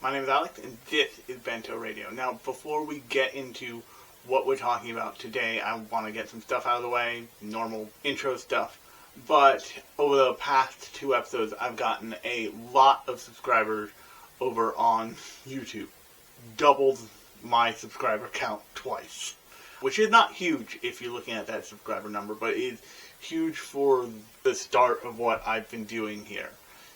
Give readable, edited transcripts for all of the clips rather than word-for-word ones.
My name is Alex, and this is Bento Radio. Now, before we get into what we're talking about today, I want to get some stuff out of the way, normal intro stuff. But over the past 2 episodes, I've gotten a lot of subscribers over on YouTube. Doubled my subscriber count twice. Which is not huge if you're looking at that subscriber number, but it is huge for the start of what I've been doing here.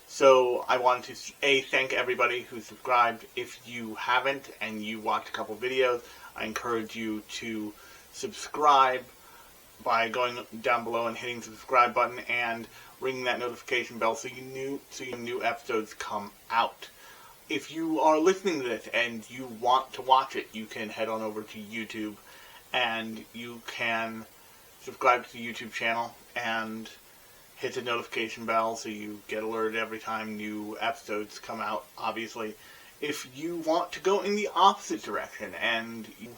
So I wanted to thank everybody who subscribed. If you haven't and you watched a couple videos, I encourage you to subscribe by going down below and hitting the subscribe button and ringing that notification bell so new episodes come out. If you are listening to this and you want to watch it, you can head on over to YouTube and you can subscribe to the YouTube channel and hit the notification bell so you get alerted every time new episodes come out, obviously. If you want to go in the opposite direction and you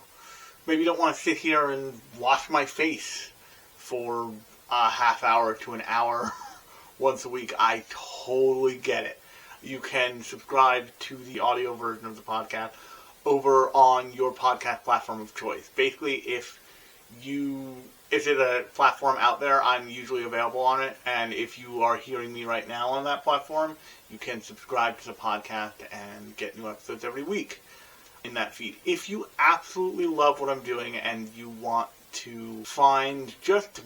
maybe don't want to sit here and wash my face for a half hour to an hour once a week, I totally get it. You can subscribe to the audio version of the podcast over on your podcast platform of choice. Basically, if it's a platform out there, I'm usually available on it, and if you are hearing me right now on that platform, you can subscribe to the podcast and get new episodes every week in that feed. If you absolutely love what I'm doing and you want to find just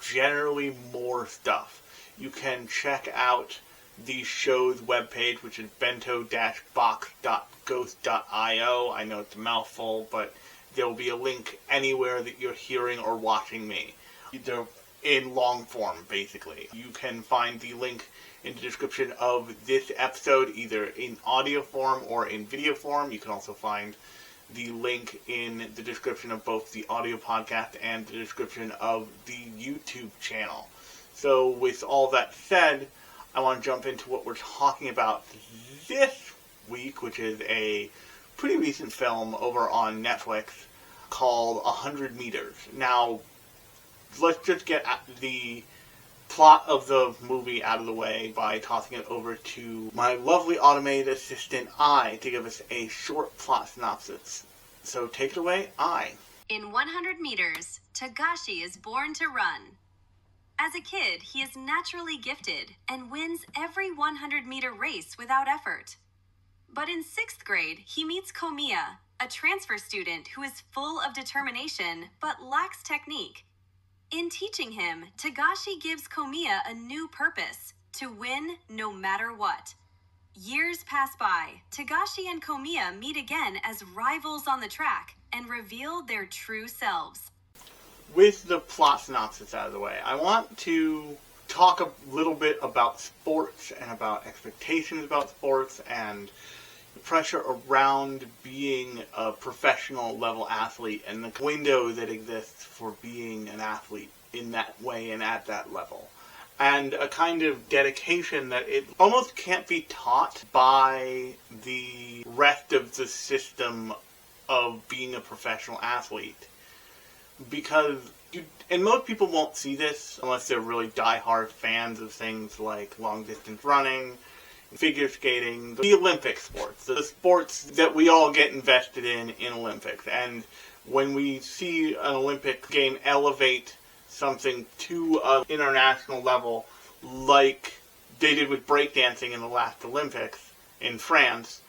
generally more stuff, you can check out the show's webpage, which is bento-box.ghost.io. I know it's a mouthful, but there will be a link anywhere that you're hearing or watching me. They're in long form, basically. You can find the link in the description of this episode, either in audio form or in video form. You can also find the link in the description of both the audio podcast and the description of the YouTube channel. So with all that said, I want to jump into what we're talking about this week, which is a pretty recent film over on Netflix called 100 Meters. Now, let's just get the plot of the movie out of the way by tossing it over to my lovely automated assistant, I, to give us a short plot synopsis. So take it away, I. In 100 meters, Togashi is born to run. As a kid, he is naturally gifted and wins every 100-meter race without effort. But in 6th grade, he meets Komiya, a transfer student who is full of determination but lacks technique. In teaching him, Togashi gives Komiya a new purpose: to win no matter what. Years pass by. Togashi and Komiya meet again as rivals on the track and reveal their true selves. With the plot synopsis out of the way, I want to talk a little bit about sports and about expectations about sports and the pressure around being a professional level athlete and the window that exists for being an athlete in that way and at that level. And a kind of dedication that it almost can't be taught by the rest of the system of being a professional athlete. Because, and most people won't see this unless they're really die-hard fans of things like long-distance running, figure skating, the Olympic sports, the sports that we all get invested in Olympics. And when we see an Olympic game elevate something to an international level, like they did with breakdancing in the last Olympics in France,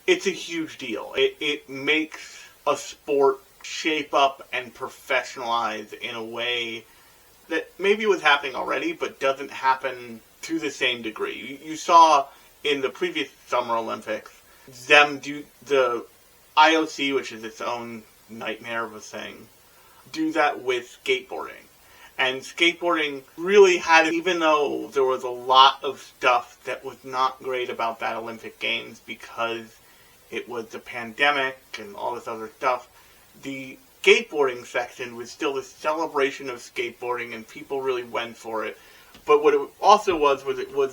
it's a huge deal. It makes a sport shape up and professionalize in a way that maybe was happening already, but doesn't happen to the same degree. You saw in the previous Summer Olympics them do the IOC, which is its own nightmare of a thing, do that with skateboarding. And skateboarding really had, even though there was a lot of stuff that was not great about that Olympic Games because it was the pandemic and all this other stuff, the skateboarding section was still the celebration of skateboarding, and people really went for it. But what it also was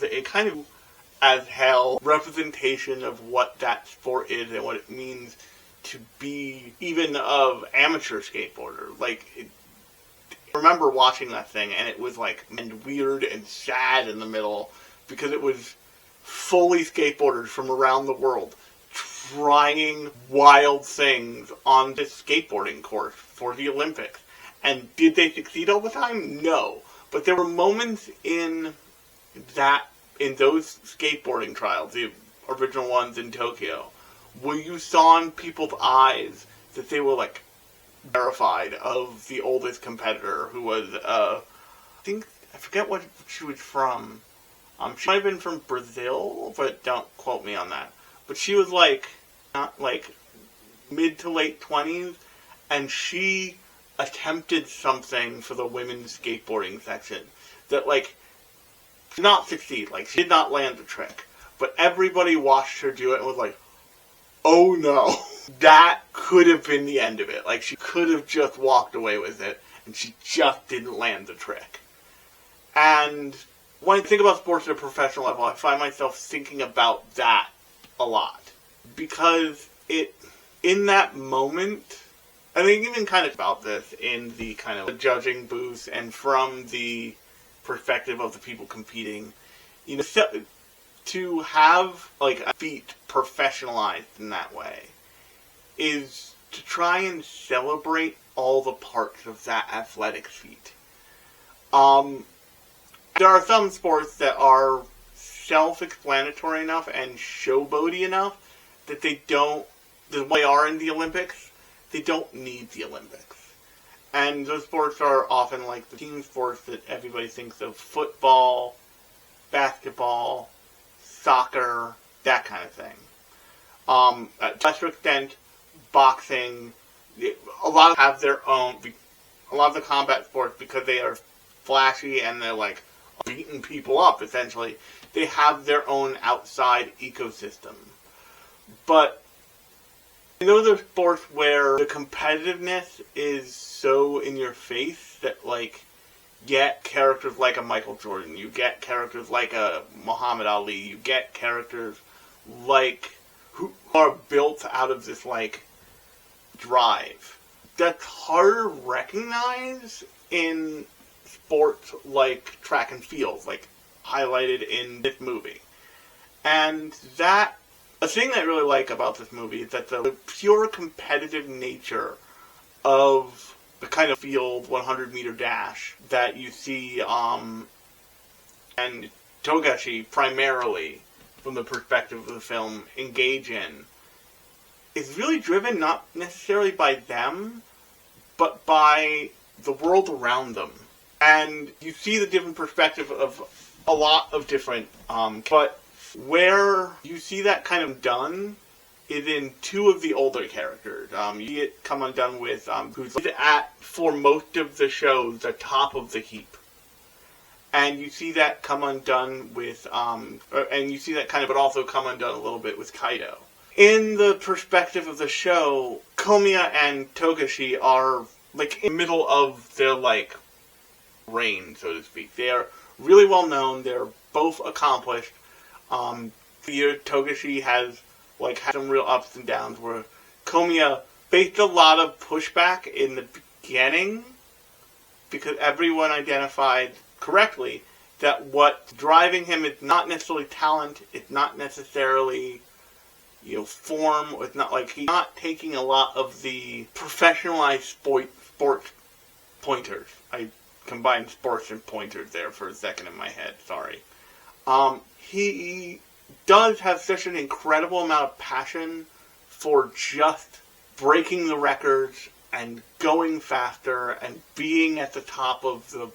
a kind of as hell representation of what that sport is and what it means to be even of amateur skateboarder. Like, I remember watching that thing, and it was like and weird and sad in the middle because it was fully skateboarders from around the world trying wild things on this skateboarding course for the Olympics. And did they succeed all the time? No. But there were moments in those skateboarding trials, the original ones in Tokyo, where you saw in people's eyes that they were, like, terrified of the oldest competitor, who was, I forget what she was from. She might have been from Brazil, but don't quote me on that. But she was, not mid to late 20s, and she attempted something for the women's skateboarding section that, did not succeed. She did not land the trick. But everybody watched her do it and was like, oh no, that could have been the end of it. She could have just walked away with it, and she just didn't land the trick. And when I think about sports at a professional level, I find myself thinking about that a lot. Because in that moment, I think even kind of about this in the kind of judging booth and from the perspective of the people competing, to have a feat professionalized in that way is to try and celebrate all the parts of that athletic feat. There are some sports that are self-explanatory enough and showboaty enough that they are in the Olympics, they don't need the Olympics. And those sports are often like the team sports that everybody thinks of: football, basketball, soccer, that kind of thing. To a lesser extent, boxing, a lot of the combat sports, because they are flashy and they're beating people up, essentially, they have their own outside ecosystem. But those are sports where the competitiveness is so in your face that, get characters like a Michael Jordan, you get characters like a Muhammad Ali, you get characters who are built out of this, drive. That's harder to recognize in sports like track and field, highlighted in this movie. And a thing that I really like about this movie is that the pure competitive nature of the kind of field 100-meter dash that you see, and Togashi primarily, from the perspective of the film, engage in, is really driven not necessarily by them, but by the world around them. And you see the different perspective of a lot of different, but where you see that kind of done is in two of the older characters. You see it come undone with who's for most of the show, the top of the heap. And you see that come undone with, but also come undone a little bit with Kaido. In the perspective of the show, Komiya and Togashi are, in the middle of their, reign, so to speak. They are really well known, they're both accomplished. Togashi has, had some real ups and downs, where Komiya faced a lot of pushback in the beginning, because everyone identified correctly that what's driving him is not necessarily talent, it's not necessarily, form, it's not he's not taking a lot of the professionalized sports pointers. I combined sports and pointers there for a second in my head, sorry. He does have such an incredible amount of passion for just breaking the records and going faster and being at the top of the,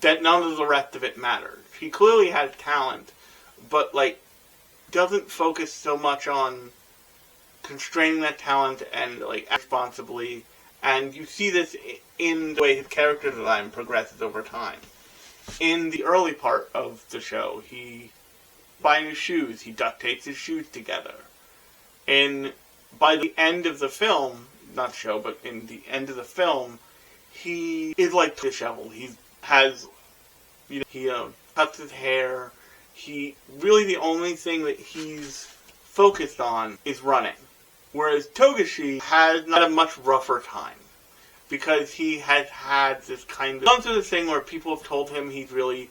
that none of the rest of it matters. He clearly has talent, but, doesn't focus so much on constraining that talent and, responsibly. And you see this in the way his character design progresses over time. In the early part of the show, he buys new shoes, he duct tapes his shoes together. By the end of the film, not show, but in the end of the film, he is disheveled. He has, he cuts his hair. Really the only thing that he's focused on is running. Whereas Togashi has not a much rougher time, because he has had this kind of, gone through this thing where people have told him he's really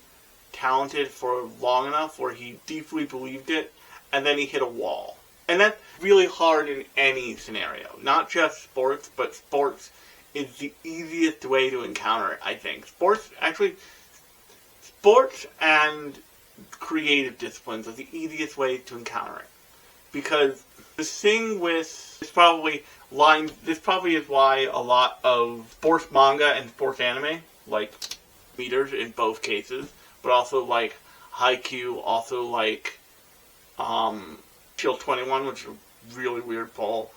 talented for long enough where he deeply believed it, and then he hit a wall. And that's really hard in any scenario. Not just sports, but sports is the easiest way to encounter it, I think. Sports and creative disciplines are the easiest way to encounter it. Because the thing with, this probably is why a lot of sports manga and sports anime, like meters in both cases, but also like Haikyuu, also like Shield 21, which is a really weird poll,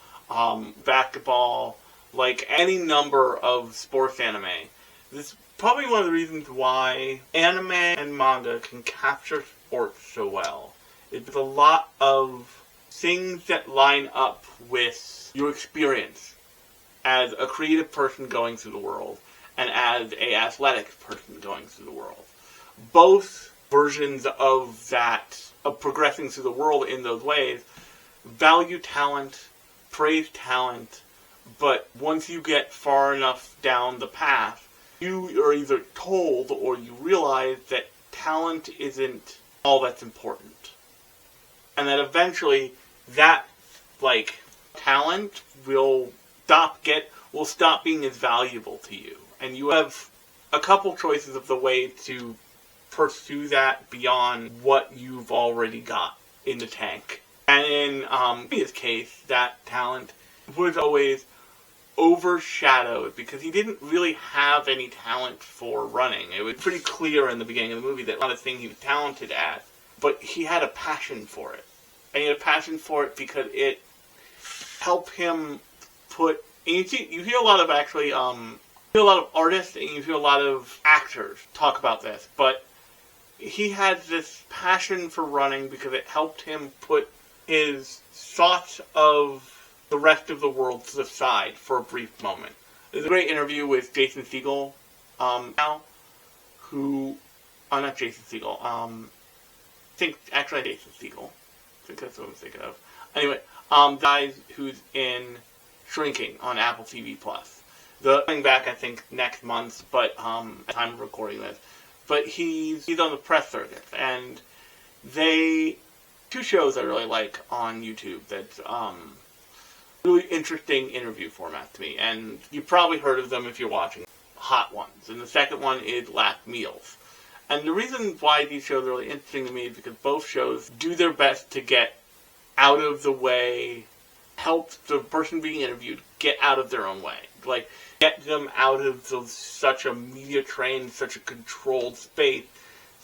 basketball, like any number of sports anime. This is probably one of the reasons why anime and manga can capture sports so well. It's a lot of things that line up with your experience as a creative person going through the world and as an athletic person going through the world. Both versions of that, of progressing through the world in those ways, value talent, praise talent, but once you get far enough down the path, you are either told or you realize that talent isn't all that's important. And that eventually that, talent will stop being as valuable to you. And you have a couple choices of the way to pursue that beyond what you've already got in the tank. And in his case, that talent was always overshadowed because he didn't really have any talent for running. It was pretty clear in the beginning of the movie that not a thing he was talented at, but he had a passion for it. And he had a passion for it because it helped him put... And you hear a lot of artists and you hear a lot of actors talk about this, but he had this passion for running because it helped him put his thoughts of the rest of the world to the side for a brief moment. There's a great interview with Jason Segel, not Jason Segel, Jason Segel. I think that's what I'm thinking of. Anyway, the guy who's in Shrinking on Apple TV+. The coming back, I think, next month, but at the time of recording this. But he's on the press circuit, and two shows I really like on YouTube that's really interesting interview format to me, and you've probably heard of them if you're watching. Hot Ones, and the second one is Last Meals. And the reason why these shows are really interesting to me is because both shows do their best to get out of the way, help the person being interviewed get out of their own way. Like, get them out of such a media train, such a controlled space,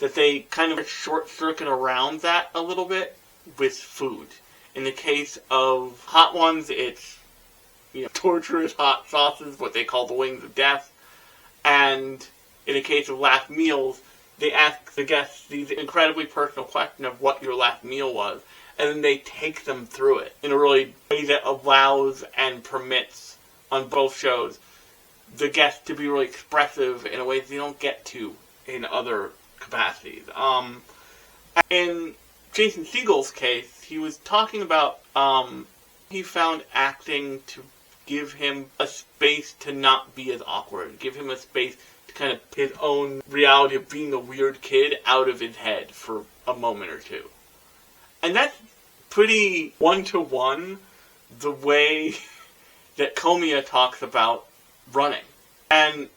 that they kind of short-circuit around that a little bit with food. In the case of Hot Ones, it's torturous hot sauces, what they call the wings of death. And in the case of Last Meals, they ask the guests these incredibly personal questions of what your last meal was, and then they take them through it in a really way that allows and permits, on both shows, the guests to be really expressive in a way they don't get to in other capacities. In Jason Segel's case, he was talking about he found acting to give him a space to not be as awkward, give him a space to kind of his own reality of being a weird kid out of his head for a moment or two. And that's pretty one-to-one the way that Komiya talks about running. And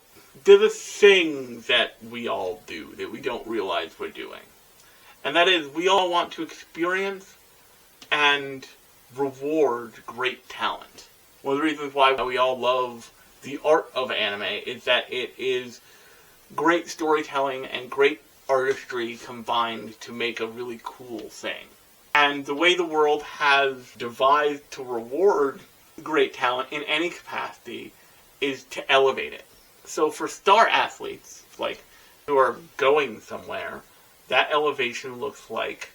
there's a thing that we all do that we don't realize we're doing. And that is, we all want to experience and reward great talent. One of the reasons why we all love the art of anime is that it is great storytelling and great artistry combined to make a really cool thing. And the way the world has devised to reward great talent in any capacity is to elevate it. So for star athletes, who are going somewhere, that elevation looks like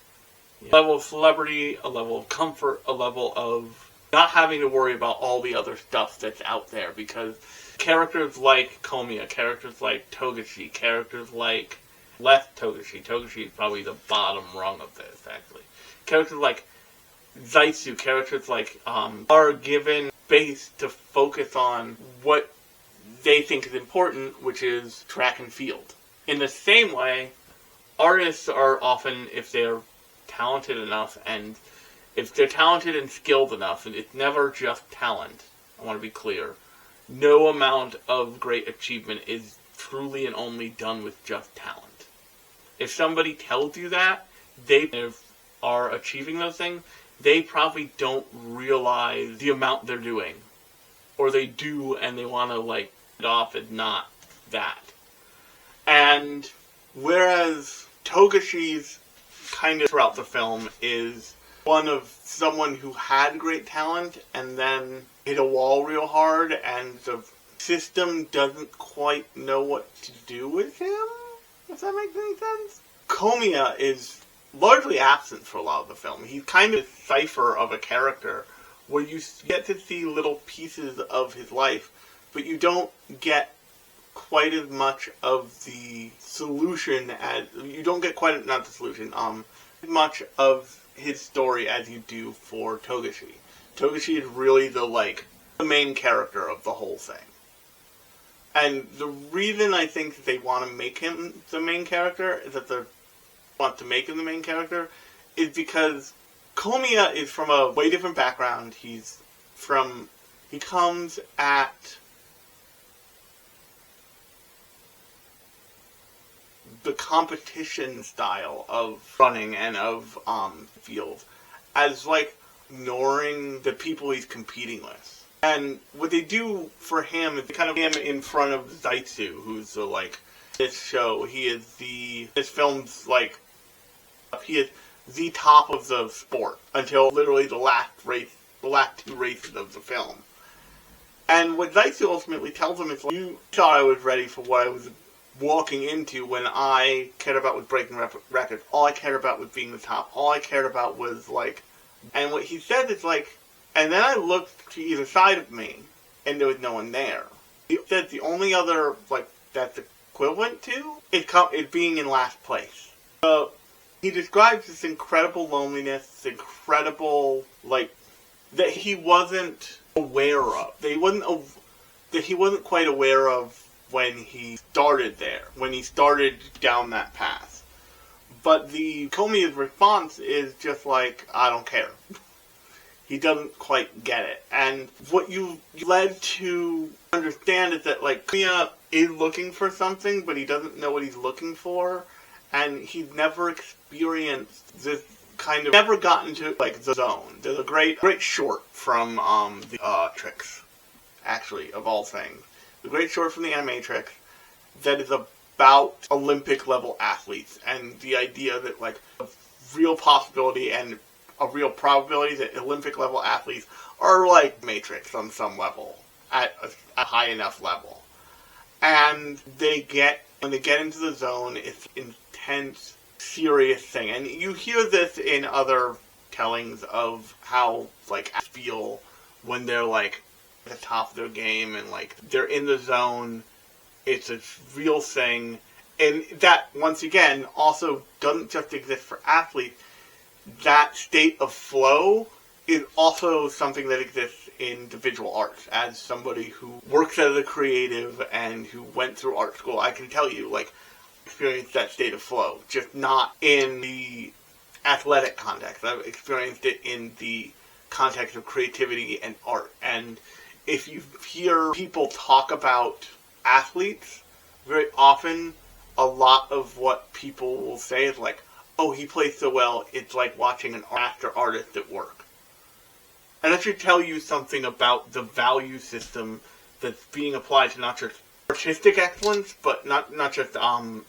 a level of celebrity, a level of comfort, a level of not having to worry about all the other stuff that's out there, because characters like Komiya, characters like Togashi, characters like Togashi is probably the bottom rung of this, actually. Characters like Zaisu, characters like are given space to focus on what they think is important, which is track and field. In the same way, artists are often, if they're talented enough, and if they're talented and skilled enough, and it's never just talent, I want to be clear, no amount of great achievement is truly and only done with just talent. If somebody tells you that they are achieving those things, they probably don't realize the amount they're doing. Or they do, and they want to, like, it off as not that. And whereas Togashi's kind of throughout the film is one of someone who had great talent and then hit a wall real hard, and the system doesn't quite know what to do with him, if that makes any sense. Komiya is largely absent for a lot of the film. He's kind of a cipher of a character where you get to see little pieces of his life, but you don't get quite as much of the solution as you don't get quite not the solution as much of his story as you do for Togashi. Togashi is really the main character of the whole thing. And the reason I think that they want to make him the main character is because Komiya is from a way different background. He comes at the competition style of running and of field as ignoring the people he's competing with. And what they do for him is they kind of him in front of Zaitsu, who's this show. This film's he is the top of the sport until literally the last two races of the film. And what Zaitsu ultimately tells him is, you thought I was ready for what I was walking into when I cared about was breaking records. All I cared about was being the top. All I cared about was and what he said is and then I looked to either side of me, and there was no one there. He said the only other that's equivalent to is being in last place. He describes this incredible loneliness, this incredible that he wasn't aware of. That he wasn't quite aware of when he started there, when he started down that path. But the Komiya's response is just I don't care. He doesn't quite get it. And what you led to understand is that Komiya is looking for something, but he doesn't know what he's looking for. And he's never experienced this never gotten to the zone. There's a great short from the Tricks, actually, of all things. The great short from the Animatrix that is about Olympic level athletes and the idea that a real possibility and a real probability that Olympic level athletes are Matrix on some level, at a high enough level. And when they get into the zone, it's intense, serious thing. And you hear this in other tellings of how athletes feel when they're at the top of their game and they're in the zone. It's a real thing. And that, once again, also doesn't just exist for athletes. That state of flow is also something that exists in the visual arts. As somebody who works as a creative and who went through art school, I can tell you, experienced that state of flow. Just not in the athletic context. I've experienced it in the context of creativity and art. And if you hear people talk about athletes, very often a lot of what people will say is oh, he plays so well, it's like watching an master artist at work. And that should tell you something about the value system that's being applied to not just artistic excellence, but not just excellence,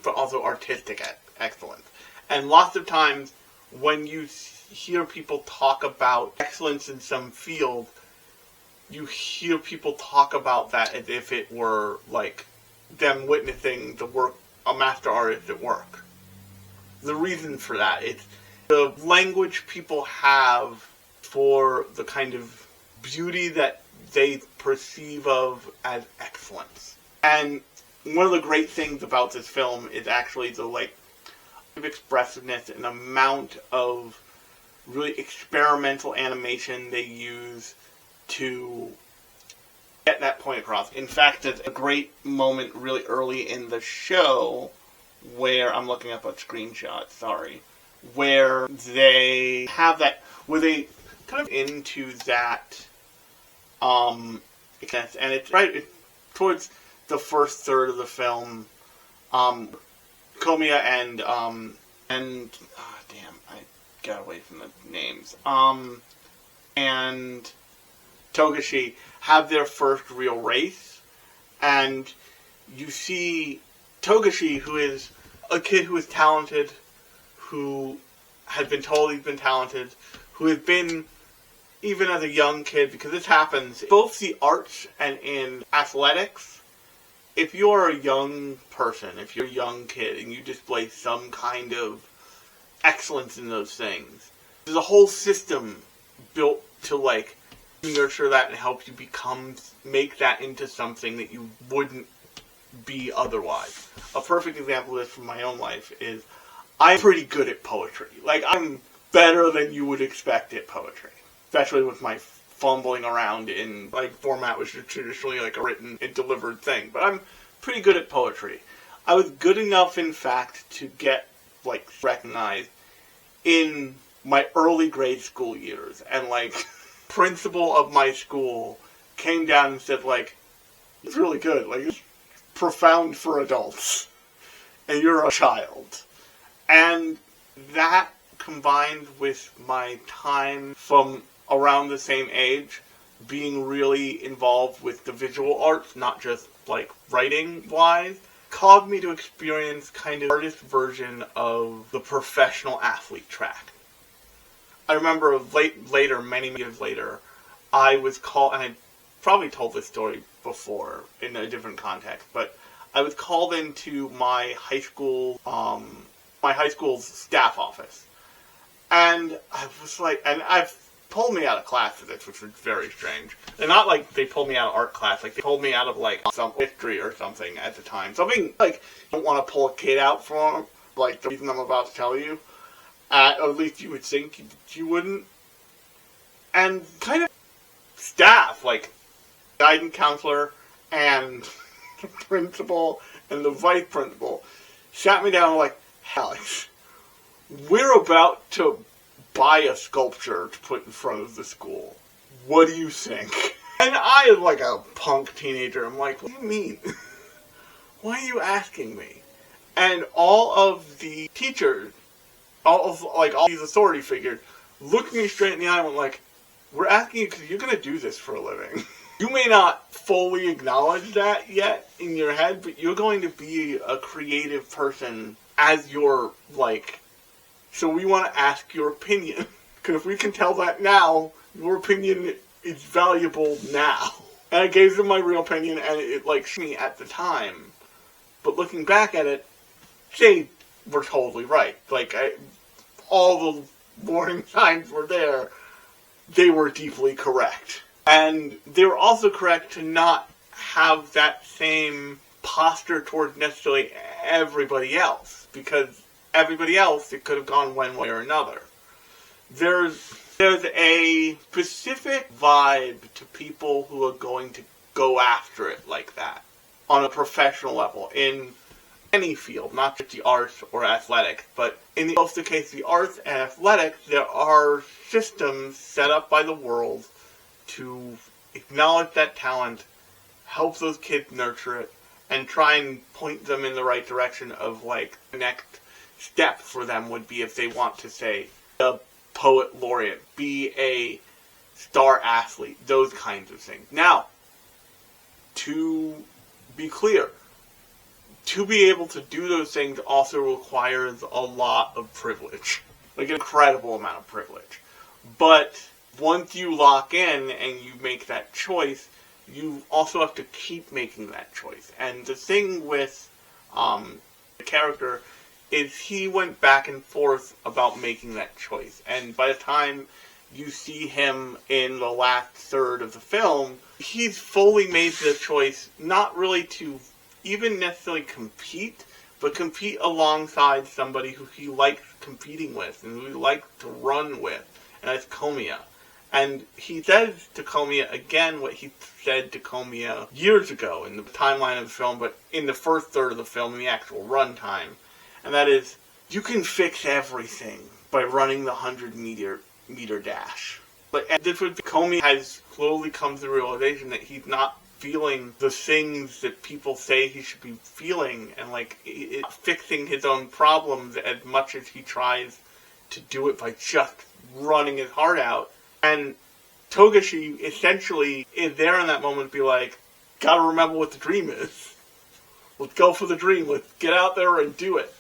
but also artistic excellence. And lots of times, when you hear people talk about excellence in some field, you hear people talk about that as if it were them witnessing the work, a master artist at work. The reason for that, it's the language people have for the kind of beauty that they perceive of as excellence. And one of the great things about this film is actually the expressiveness and amount of really experimental animation they use to get that point across. In fact, there's a great moment really early in the show where I'm looking up a screenshot, sorry, where they have that, where they kind of into that, and it's right towards the first third of the film, Komiya and damn, I got away from the names, and Togashi have their first real race, and you see Togashi, who is a kid who is talented, who had been told he's been talented, who has been, even as a young kid, because this happens, both the arts and in athletics, if you're a young person, if you're a young kid, and you display some kind of excellence in those things, there's a whole system built to, like, nurture that and help you make that into something that you wouldn't be otherwise. A perfect example of this from my own life is I'm pretty good at poetry. Like, I'm better than you would expect at poetry. Especially with my fumbling around in, like, format which is traditionally, like, a written and delivered thing. But I'm pretty good at poetry. I was good enough, in fact, to get, like, recognized in my early grade school years. And, like, principal of my school came down and said, like, it's really good. Like, it's profound for adults. And you're a child. And that, combined with my time from around the same age, being really involved with the visual arts, not just, like, writing-wise, caused me to experience kind of artist version of the professional athlete track. I remember later, many years later, I was called, and I probably told this story before in a different context, but I was called into my high school's staff office. And I was like, and I've pulled me out of class for this, which was very strange. And not like they pulled me out of art class, like they pulled me out of, like, some history or something at the time. Something, like, you don't want to pull a kid out from, like, the reason I'm about to tell you. Or at least you would think you wouldn't. And kind of staff, like, guidance counselor and the principal and the vice principal sat me down and like, Alex, we're about to buy a sculpture to put in front of the school. What do you think? And I, as like a punk teenager, I'm like, what do you mean? Why are you asking me? And all of the teachers, all these authority figures, looked me straight in the eye and went like, we're asking you because you're going to do this for a living. You may not fully acknowledge that yet in your head, but you're going to be a creative person as your, like, so we want to ask your opinion. Because if we can tell that now, your opinion is valuable now. And I gave them my real opinion, and it, like, shook me at the time. But looking back at it, they were totally right. Like, all the warning signs were there. They were deeply correct. And they were also correct to not have that same posture towards necessarily everybody else. Because everybody else, it could have gone one way or another. There's a specific vibe to people who are going to go after it like that. On a professional level. In any field, not just the arts or athletics, but in both the case of the arts and athletics, there are systems set up by the world to acknowledge that talent, help those kids nurture it, and try and point them in the right direction of, like, the next step for them would be if they want to, say, a poet laureate, be a star athlete, those kinds of things. Now, to be clear, to be able to do those things also requires a lot of privilege. Like, an incredible amount of privilege. But once you lock in and you make that choice, you also have to keep making that choice. And the thing with the character is he went back and forth about making that choice. And by the time you see him in the last third of the film, he's fully made the choice not really to even necessarily compete, but compete alongside somebody who he likes competing with and who he likes to run with, and that's Komiya. And he says to Komiya again what he said to Komiya years ago in the timeline of the film, but in the first third of the film, in the actual runtime, and that is, you can fix everything by running the 100-meter dash. And this would be, Komiya has slowly come to the realization that he's not feeling the things that people say he should be feeling, and fixing his own problems as much as he tries to do it by just running his heart out. And Togashi essentially is there in that moment to be like, gotta remember what the dream is. Let's go for the dream. Let's get out there and do it.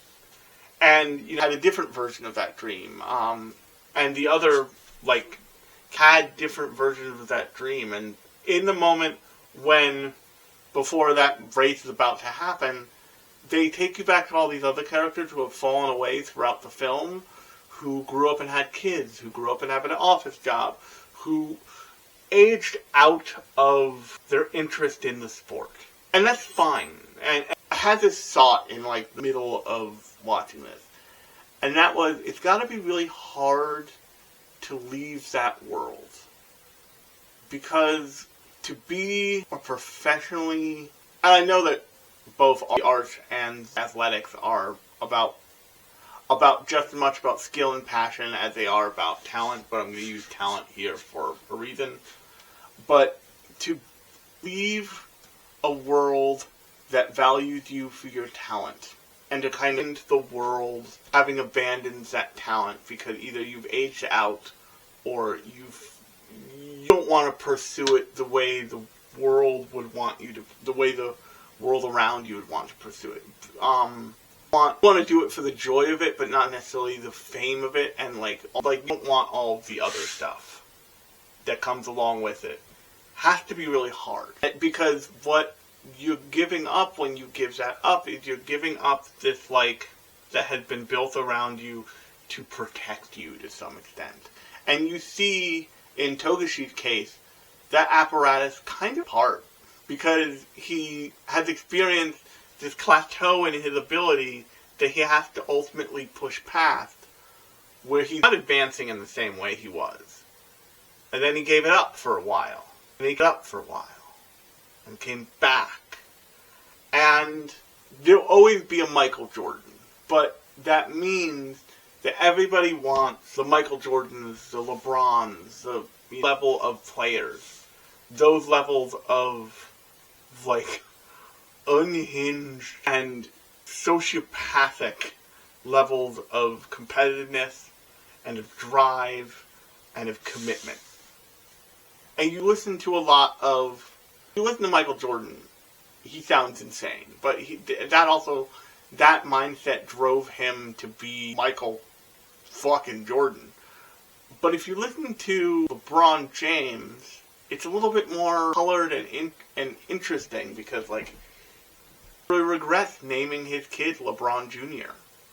And had a different version of that dream. And the other, had different versions of that dream. And in the moment when, before that race is about to happen, they take you back to all these other characters who have fallen away throughout the film, who grew up and had kids, who grew up and have an office job, who aged out of their interest in the sport. And that's fine. And I had this thought in the middle of watching this. And that was, it's gotta be really hard to leave that world. Because to be a professionally, and I know that both art and athletics are about just as much about skill and passion as they are about talent, but I'm going to use talent here for a reason. But to leave a world that values you for your talent, and to kind of into the world having abandoned that talent because either you've aged out or you don't want to pursue it the way the world would want you to, the way the world around you would want to pursue it. Want to do it for the joy of it, but not necessarily the fame of it, and you don't want all of the other stuff that comes along with it. Has to be really hard, because what you're giving up when you give that up is you're giving up this that has been built around you to protect you to some extent. And you see in Togashi's case that apparatus kind of hard, because he has experienced this plateau in his ability that he has to ultimately push past, where he's not advancing in the same way he was. And then he gave it up for a while. And he got up for a while. And came back. And there'll always be a Michael Jordan. But that means that everybody wants the Michael Jordans, the LeBrons, the level of players. Those levels of, unhinged and sociopathic levels of competitiveness and of drive and of commitment. And you listen to Michael Jordan, he sounds insane, but that mindset drove him to be Michael fucking Jordan. But if you listen to LeBron James, it's a little bit more colored and interesting, because he regrets naming his kid LeBron Jr.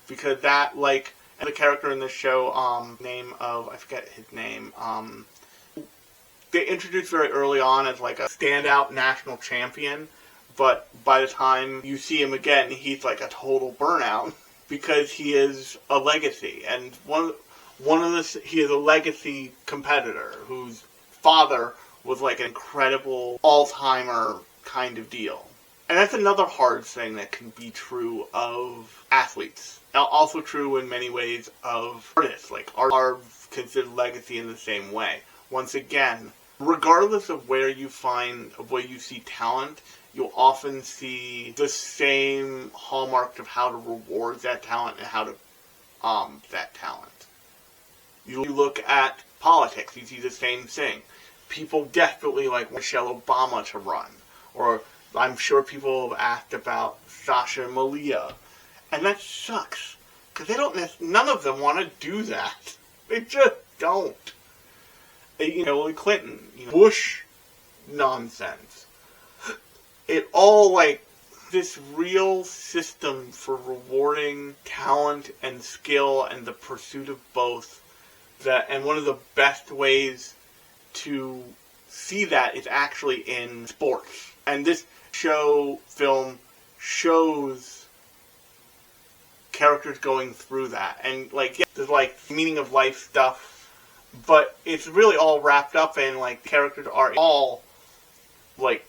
Because that, and the character in the show, I forget his name, they introduced very early on as a standout national champion, but by the time you see him again, he's a total burnout, because he is a legacy, and he is a legacy competitor whose father was an incredible all-timer kind of deal. And that's another hard thing that can be true of athletes. Now, also true in many ways of artists. Art are considered legacy in the same way. Once again, regardless of where you see talent, you'll often see the same hallmark of how to reward that talent and how to that talent. You look at politics, you see the same thing. People desperately want Michelle Obama to run, or I'm sure people have asked about Sasha and Malia, and that sucks, because none of them want to do that. They just don't. Hillary Clinton, Bush nonsense. It all, this real system for rewarding talent and skill and the pursuit of both, and one of the best ways to see that is actually in sports. And this film shows characters going through that. And, there's, meaning of life stuff, but it's really all wrapped up in, characters are all,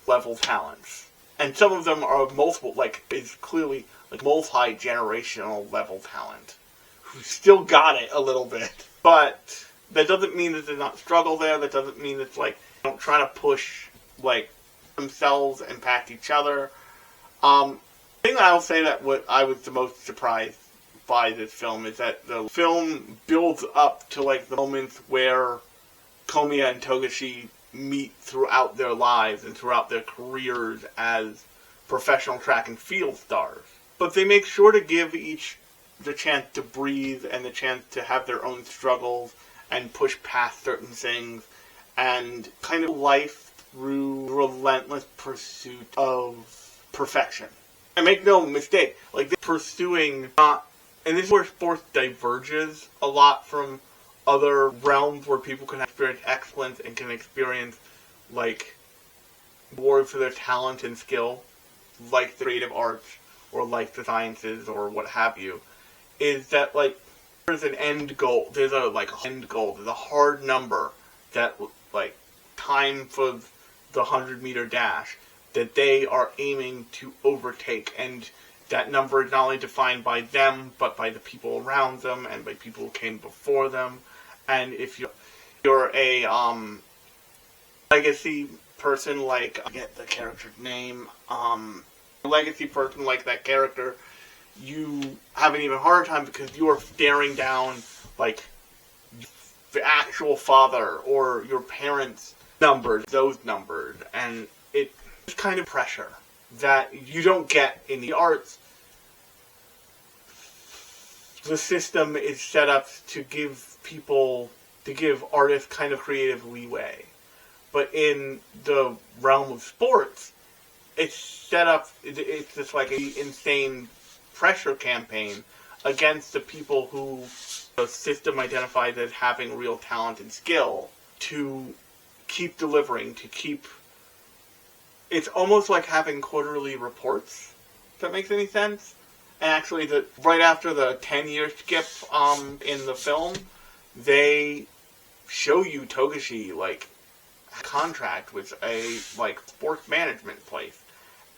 level talents. And some of them are multiple, is clearly like multi-generational level talent who still got it a little bit. But that doesn't mean that there's not struggle there. That doesn't mean it's like they don't try to push like themselves and past each other. The thing that I'll say that what I was the most surprised by this film is that the film builds up to like the moments where Komiya and Togashi meet throughout their lives and throughout their careers as professional track and field stars. But they make sure to give each the chance to breathe and the chance to have their own struggles and push past certain things and kind of life through relentless pursuit of perfection. And make no mistake, like they're pursuing not, and this is where sports diverges a lot from other realms where people can experience excellence and can experience like reward for their talent and skill, like the creative arts or like the sciences or what have you, is that like there's an end goal. There's a like end goal. There's a hard number that like time for the 100-meter dash that they are aiming to overtake, and that number is not only defined by them but by the people around them and by people who came before them. And if you're a legacy person, like I forget the character's name, legacy person like that character, you have an even harder time because you are staring down like the actual father or your parents' numbers, those numbers, and it's kind of pressure that you don't get in the arts. The system is set up to give artists kind of creative leeway. But in the realm of sports, it's set up, it's just like an insane pressure campaign against the people who the system identifies as having real talent and skill to keep delivering, to keep... It's almost like having quarterly reports, if that makes any sense. And actually, right after the 10-year skip in the film, they show you Togashi, like, a contract with a, like, sports management place.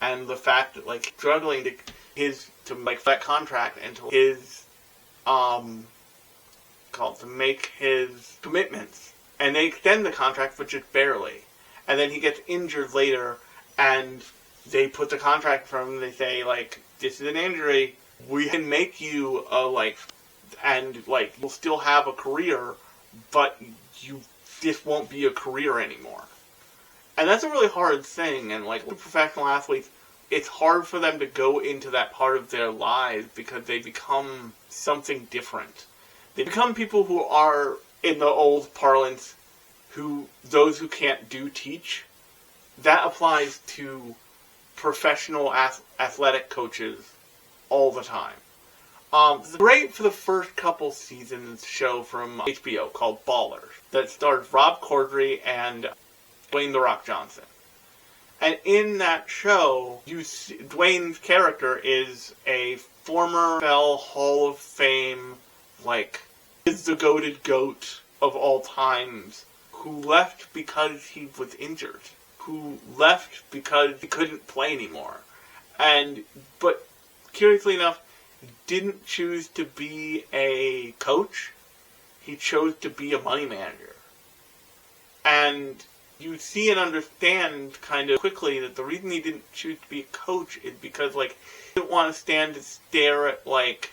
And the fact that, like, struggling to make that contract and to make his commitments. And they extend the contract, but just barely. And then he gets injured later, and they put the contract from him, they say, like, this is an injury, we can make you, you'll still have a career, but this won't be a career anymore. And that's a really hard thing, and, like, with professional athletes, it's hard for them to go into that part of their lives because they become something different. They become people who are, in the old parlance, those who can't teach. That applies to professional athletic coaches all the time. It's great for the first couple seasons show from HBO called Ballers that stars Rob Corddry and Dwayne "The Rock" Johnson. And in that show, Dwayne's character is a former NFL Hall of Fame, like, is the goated goat of all times, who left because he was injured. Who left because he couldn't play anymore. But curiously enough, didn't choose to be a coach. He chose to be a money manager. And you see and understand kind of quickly that the reason he didn't choose to be a coach is because, like, he didn't want to stand to stare at, like,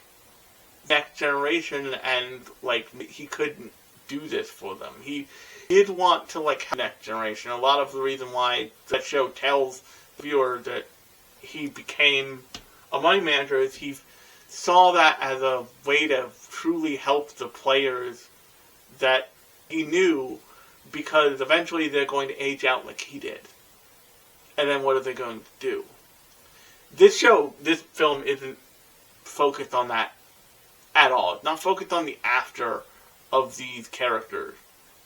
next generation and, like, he couldn't do this for them. He did want to, like, have next generation. A lot of the reason why that show tells the viewer that he became a money manager is he saw that as a way to truly help the players that he knew, because eventually they're going to age out like he did. And then what are they going to do? This film isn't focused on that at all. It's not focused on the after of these characters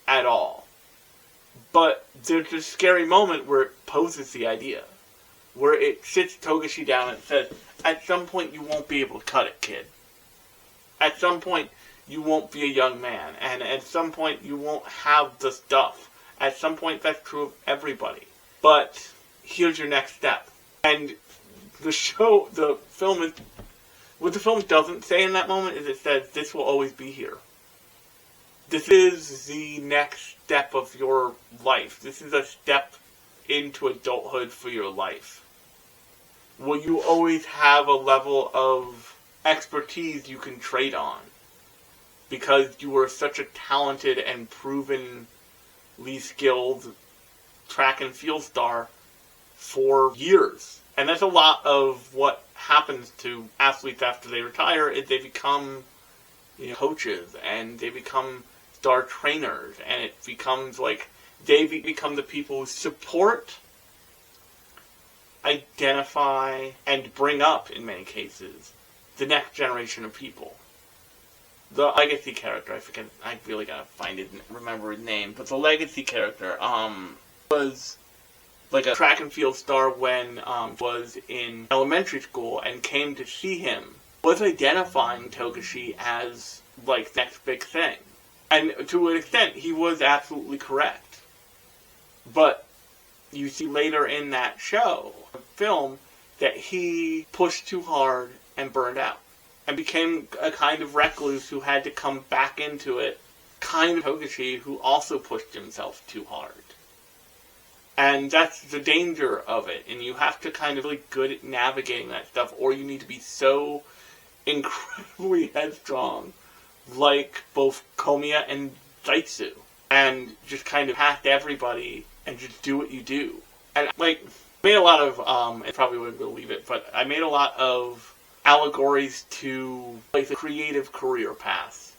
at all. But there's this scary moment where it poses the idea. Where it sits Togashi down and says, at some point you won't be able to cut it, kid. At some point you won't be a young man. And at some point you won't have the stuff. At some point that's true of everybody. But here's your next step. And the film what the film doesn't say in that moment is it says, this will always be here. This is the next step of your life. This is a step into adulthood for your life. Will you always have a level of expertise you can trade on? Because you were such a talented and provenly skilled track and field star for years. And that's a lot of what happens to athletes after they retire, is they become coaches, and they become star trainers, and it becomes like they become the people who support, identify, and bring up, in many cases, the next generation of people. The legacy character, I really gotta find it and remember his name, but the legacy character, was like a track and field star when was in elementary school and came to see him, was identifying Togashi as like the next big thing. And to an extent, he was absolutely correct. But you see later in that film, that he pushed too hard and burned out. And became a kind of recluse who had to come back into it. Kind of Togashi who also pushed himself too hard. And that's the danger of it. And you have to kind of be really good at navigating that stuff, or you need to be so incredibly headstrong, like both Komiya and Zaitsu, and just kind of past everybody and just do what you do. And made a lot of, I probably wouldn't believe it, but I made a lot of allegories to the creative career path.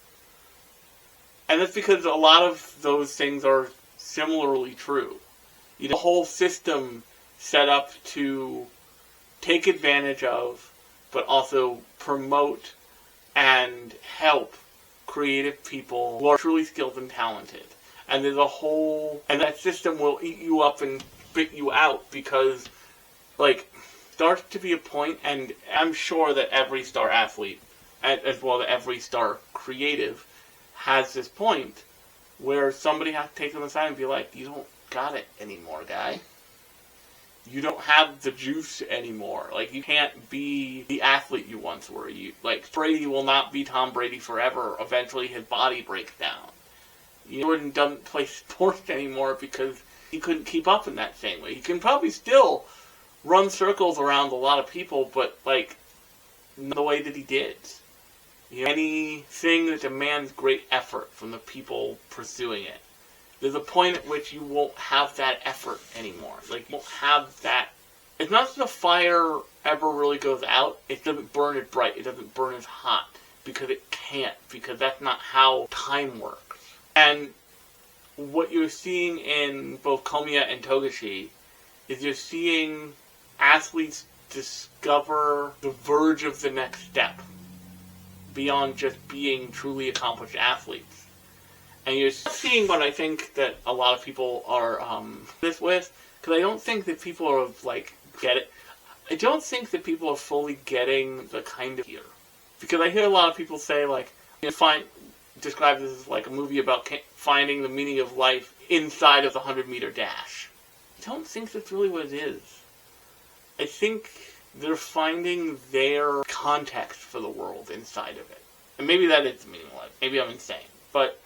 And that's because a lot of those things are similarly true. The whole system set up to take advantage of, but also promote and help creative people who are truly skilled and talented. And there's and that system will eat you up and spit you out because, starts to be a point, and I'm sure that every star athlete, as well as every star creative, has this point where somebody has to take them aside and be like, you don't got it anymore, guy. You don't have the juice anymore. You can't be the athlete you once were. Brady will not be Tom Brady forever. Eventually his body breaks down. Jordan doesn't play sports anymore because he couldn't keep up in that same way. He can probably still run circles around a lot of people, but not the way that he did. Anything that demands great effort from the people pursuing it, there's a point at which you won't have that effort anymore. You won't have that. It's not that the fire ever really goes out. It doesn't burn as bright. It doesn't burn as hot. Because it can't. Because that's not how time works. And what you're seeing in both Komiya and Togashi is you're seeing athletes discover the verge of the next step beyond just being truly accomplished athletes. And you're seeing what I think that a lot of people are this with, because I don't think that people are get it. I don't think that people are fully getting the kind of here, because I hear a lot of people say describe this as a movie about finding the meaning of life inside of the 100-meter dash. I don't think that's really what it is. I think they're finding their context for the world inside of it, and maybe that is the meaning of life. Maybe I'm insane, but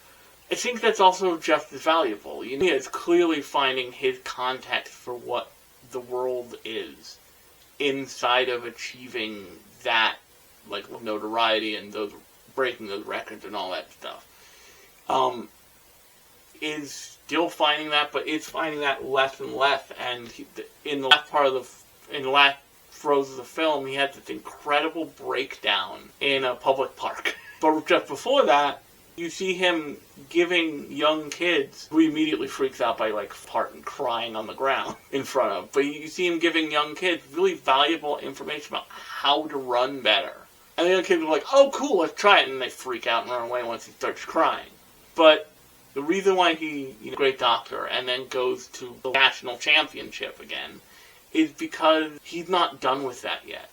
I think that's also just as valuable. He is clearly finding his context for what the world is inside of achieving that, notoriety and breaking those records and all that stuff. Is still finding that, but is finding that less and less. And in the last throes of the film, he had this incredible breakdown in a public park. But just before that, you see him giving young kids, who he immediately freaks out by part and crying on the ground in front of, but you see him giving young kids really valuable information about how to run better. And the young kids are like, oh cool, let's try it, and they freak out and run away once he starts crying. But the reason why he's a great doctor and then goes to the national championship again is because he's not done with that yet.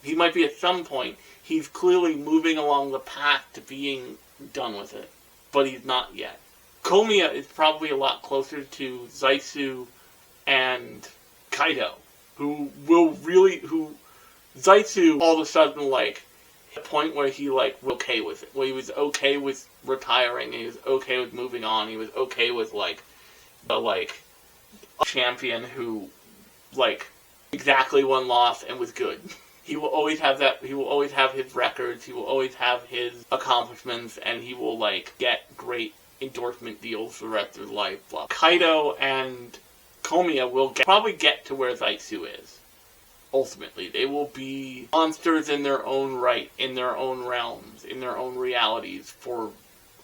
He might be at some point. He's clearly moving along the path to being done with it, but he's not yet. Komiya is probably a lot closer to Zaitsu and Kaido, who Zaitsu all of a sudden, like, hit a point where he, like, was okay with it. Where he was okay with retiring, he was okay with moving on, he was okay with, like, a champion who, like, exactly one loss and was good. He will always have that, he will always have his records, he will always have his accomplishments, and he will, like, get great endorsement deals for the rest of his life. Kaido and Komiya will probably get to where Zaitsu is. Ultimately, they will be monsters in their own right, in their own realms, in their own realities for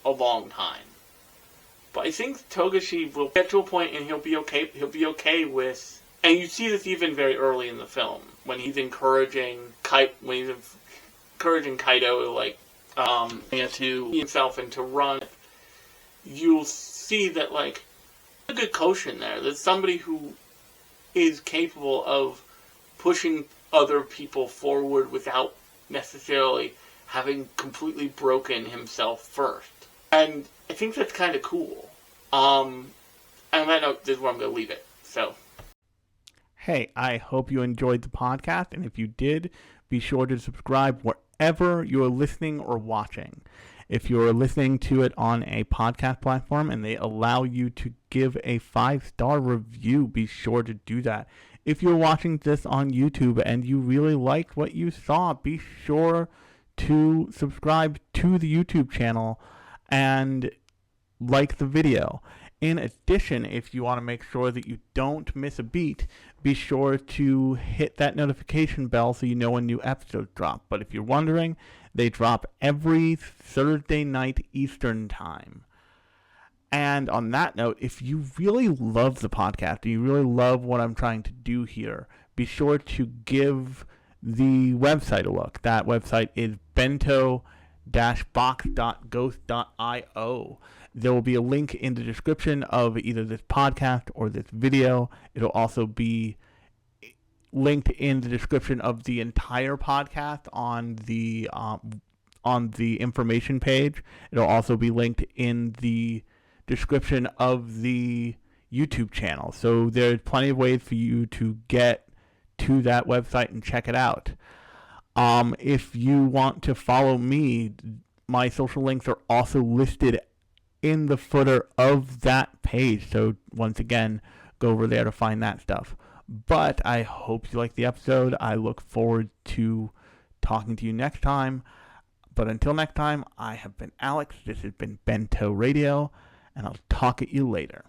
a long time. But I think Togashi will get to a point and he'll be okay with, and you see this even very early in the film, when he's encouraging Kaido to himself and to run. You'll see that, like, there's a good quotient there. There's somebody who is capable of pushing other people forward without necessarily having completely broken himself first. And I think that's kind of cool. And on that note, this is where I'm going to leave it. So, hey, I hope you enjoyed the podcast, and if you did, be sure to subscribe wherever you're listening or watching. If you're listening to it on a podcast platform and they allow you to give a 5-star review, be sure to do that. If you're watching this on YouTube and you really liked what you saw, be sure to subscribe to the YouTube channel and like the video. In addition, if you want to make sure that you don't miss a beat, be sure to hit that notification bell so you know when new episodes drop. But if you're wondering, they drop every Thursday night Eastern time. And on that note, if you really love the podcast and you really love what I'm trying to do here, be sure to give the website a look. That website is bento-box.ghost.io. There will be a link in the description of either this podcast or this video. It'll also be linked in the description of the entire podcast on the information page. It'll also be linked in the description of the YouTube channel. So there's plenty of ways for you to get to that website and check it out. If you want to follow me, my social links are also listed in the footer of that page. So once again, go over there to find that stuff. But I hope you liked the episode. I look forward to talking to you next time. But until next time, I have been Alex. This has been Bento Radio, and I'll talk at you later.